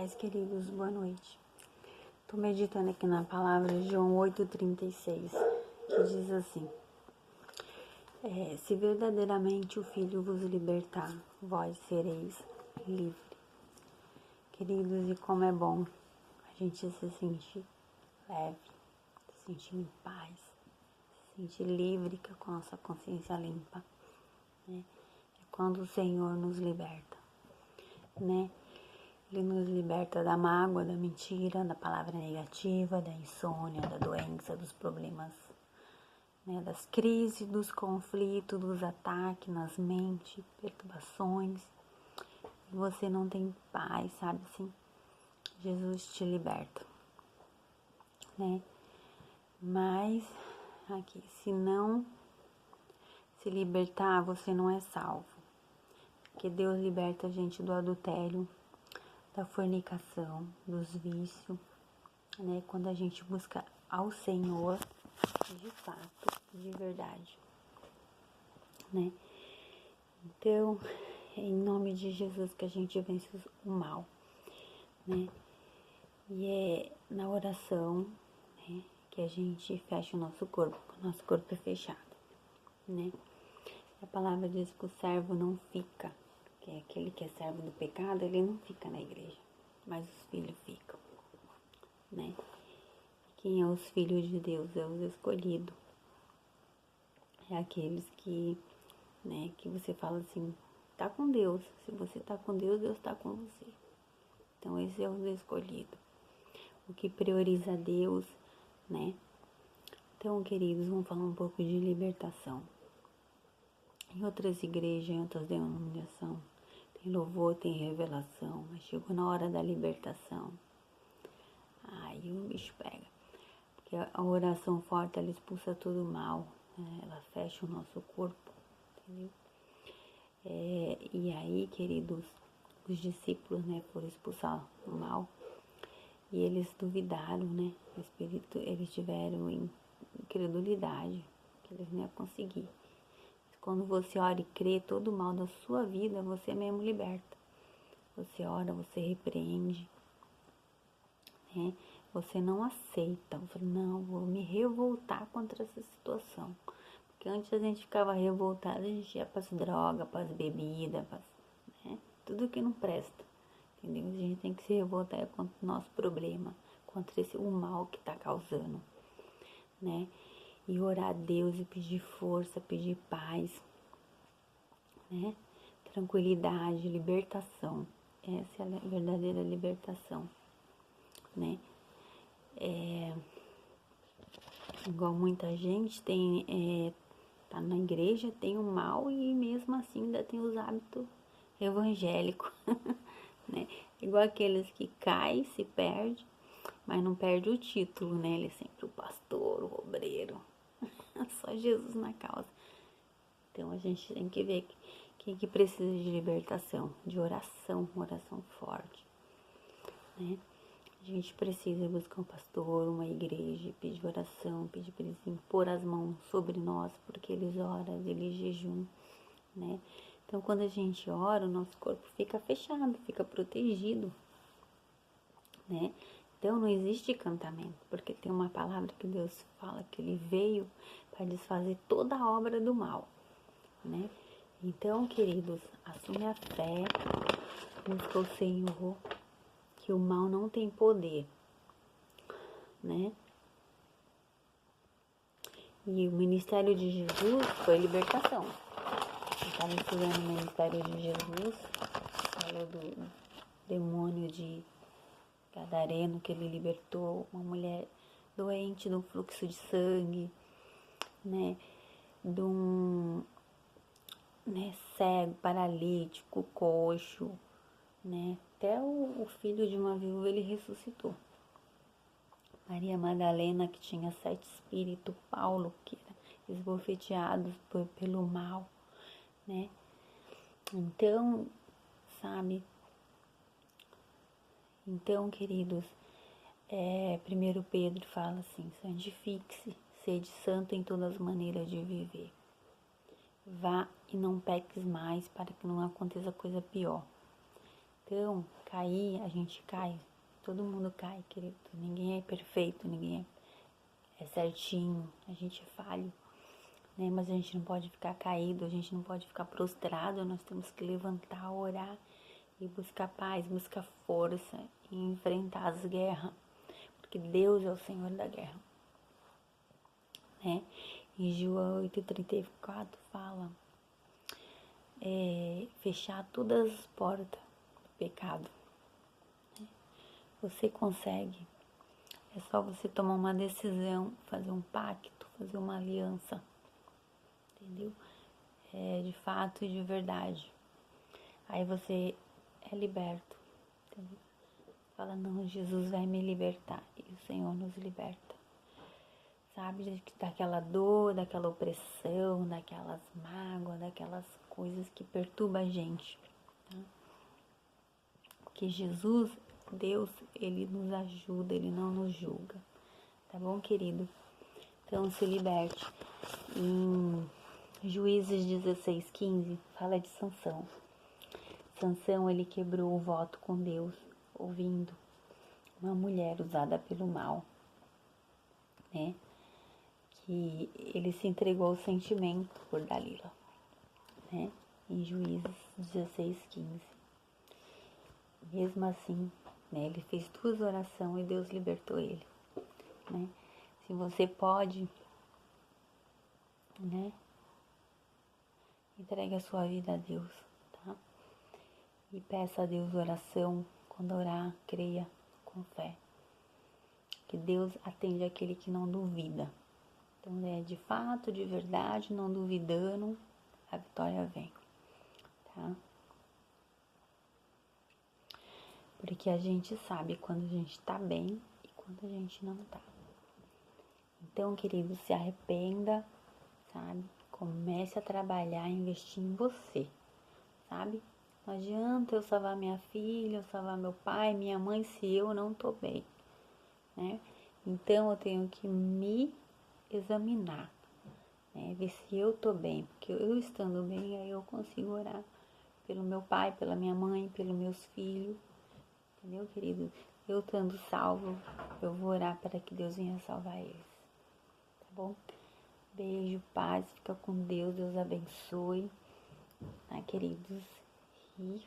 paz, queridos, boa noite. Estou meditando aqui na palavra de João 8,36, que diz assim: se verdadeiramente o Filho vos libertar, vós sereis livres. Queridos, e como é bom a gente se sentir leve, se sentir em paz, se sentir livre, com a nossa consciência limpa, né? É quando o Senhor nos liberta, né? Ele nos liberta da mágoa, da mentira, da palavra negativa, da insônia, da doença, dos problemas, né? Das crises, dos conflitos, dos ataques nas mentes, perturbações. E você não tem paz, sabe assim? Jesus te liberta, né? Mas, aqui, se não se libertar, você não é salvo. Porque Deus liberta a gente do adultério, da fornicação, dos vícios, né? Quando a gente busca ao Senhor, de fato, de verdade, né? Então, é em nome de Jesus que a gente vence o mal, né? E é na oração, né, que a gente fecha o nosso corpo é fechado, né? A palavra diz que o servo não fica, que é aquele que é servo do pecado, ele não fica na igreja, mas os filhos ficam, né? Quem é os filhos de Deus? É os escolhidos. É aqueles que, né, que você fala assim, tá com Deus. Se você tá com Deus, Deus tá com você. Então, esse é os escolhidos. O que prioriza Deus, né? Então, queridos, vamos falar um pouco de libertação. Em outras igrejas, em outras denominações, tem louvor, tem revelação, mas chegou na hora da libertação. Aí o bicho pega. Porque a oração forte, ela expulsa todo o mal, né? Ela fecha o nosso corpo, entendeu? E aí, queridos, os discípulos, né, foram expulsar o mal e eles duvidaram, né? O Espírito, eles tiveram incredulidade, que eles não iam conseguir. Quando você ora e crê, todo o mal da sua vida, você mesmo liberta. Você ora, você repreende, né? Você não aceita. Você fala, não, vou me revoltar contra essa situação. Porque antes a gente ficava revoltado, a gente ia para as drogas, para as bebidas, né? Tudo que não presta, entendeu? A gente tem que se revoltar contra o nosso problema, contra o mal que está causando, né? E orar a Deus e pedir força, pedir paz, né? Tranquilidade, libertação. Essa é a verdadeira libertação, né? Igual muita gente tá na igreja, tem o mal e mesmo assim ainda tem os hábitos evangélicos, né? Igual aqueles que caem, se perde, mas não perde o título, né? Ele é sempre o pastor, o obreiro, só Jesus na causa. Então a gente tem que ver quem que precisa de libertação, de oração forte, né? A gente precisa buscar um pastor, uma igreja, pedir oração, pedir para eles impor as mãos sobre nós, porque eles oram, eles jejum, né? Então, quando a gente ora, o nosso corpo fica fechado, fica protegido, né? Então, não existe encantamento, porque tem uma palavra que Deus fala que Ele veio para desfazer toda a obra do mal, né? Então, queridos, assume a fé, busca o Senhor, que o mal não tem poder, né? E o ministério de Jesus foi libertação. Eu estava estudando o ministério de Jesus, falou do demônio de Gadareno, que ele libertou uma mulher doente de um fluxo de sangue, né? De um, né, cego, paralítico, coxo, né? Até o filho de uma viúva ele ressuscitou. Maria Madalena, que tinha 7 espíritos, Paulo, que era esbofeteado pelo mal, né? Então, sabe? Então, queridos, 1 Pedro fala assim, santifique-se, sede santo em todas as maneiras de viver. Vá e não peques mais para que não aconteça coisa pior. Então, cair, a gente cai. Todo mundo cai, querido. Ninguém é perfeito, ninguém é certinho. A gente é falho, né? Mas a gente não pode ficar caído, a gente não pode ficar prostrado. Nós temos que levantar, orar e buscar paz, buscar força e enfrentar as guerras. Porque Deus é o Senhor da guerra, né? Em João 8,34 fala, fechar todas as portas do pecado. Você consegue. É só você tomar uma decisão, fazer um pacto, fazer uma aliança, entendeu? De fato e de verdade. Aí você é liberto, entendeu? Fala, não, Jesus vai me libertar. E o Senhor nos liberta. Sabe, daquela dor, daquela opressão, daquelas mágoas, daquelas coisas que perturbam a gente. Tá? Porque Jesus, Deus, Ele nos ajuda, Ele não nos julga. Tá bom, querido? Então, se liberte. Em Juízes 16:15, fala de Sansão. Sansão, ele quebrou o voto com Deus, ouvindo uma mulher usada pelo mal, né? Que ele se entregou ao sentimento por Dalila, né? Em Juízes 16:15. Mesmo assim, né? Ele fez 2 orações e Deus libertou ele, né? Se você pode, né? Entregue a sua vida a Deus, tá? E peça a Deus oração. Quando orar, creia com fé. Que Deus atende aquele que não duvida. Então, de fato, de verdade, não duvidando, a vitória vem, tá? Porque a gente sabe quando a gente tá bem e quando a gente não tá. Então, querido, se arrependa, sabe? Comece a trabalhar, investir em você, sabe? Não adianta eu salvar minha filha, eu salvar meu pai, minha mãe, se eu não tô bem, né? Então, eu tenho que me examinar, né? Ver se eu tô bem, porque eu estando bem, aí eu consigo orar pelo meu pai, pela minha mãe, pelos meus filhos, entendeu, querido? Eu estando salvo, eu vou orar para que Deus venha salvar eles, tá bom? Beijo, paz, fica com Deus, Deus abençoe, tá, queridos? E